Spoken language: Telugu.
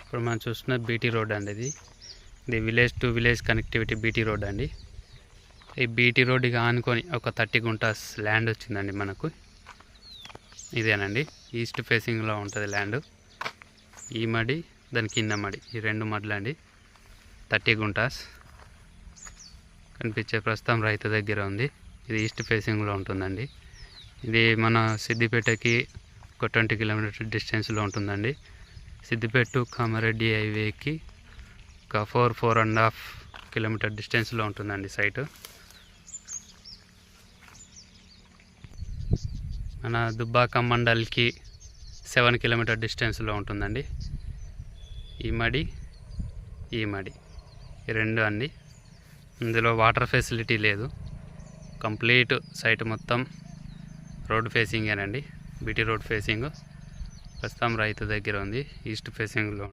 ఇప్పుడు మనం చూస్తున్న బీటీ రోడ్ అండి. ఇది village to village connectivity BT road అండి. ఈ బీటీ రోడ్డుకి ఆనుకొని ఒక 30 గుంటాస్ ల్యాండ్ వచ్చిందండి మనకు. ఇదేనండి ఈస్ట్ ఫేసింగ్లో ఉంటుంది ల్యాండ్. ఈ మడి దాని కింద మడి, ఈ 2 మడులండి. 30 గుంటాస్ కనిపించే ప్రస్తుతం రైతు దగ్గర ఉంది. ఇది ఈస్ట్ ఫేసింగ్లో ఉంటుందండి. ఇది మన సిద్దిపేటకి ఒక 20 కిలోమీటర్ డిస్టెన్స్లో ఉంటుందండి. సిద్దిపేట టు కామారెడ్డి హైవేకి ఒక 4.5 కిలోమీటర్ డిస్టెన్స్లో ఉంటుందండి సైటు. మన దుబ్బాక మండల్కి 7 కిలోమీటర్ డిస్టెన్స్లో ఉంటుందండి. ఈ మడి ఈ 2 అండి. ఇందులో వాటర్ ఫెసిలిటీ లేదు. కంప్లీట్ సైట్ మొత్తం రోడ్ ఫేసింగేనండి. బీటీ రోడ్ ఫేసింగ్ ప్రస్తుతం రైతు దగ్గర ఉంది ఈస్ట్ ఫేసింగ్లో.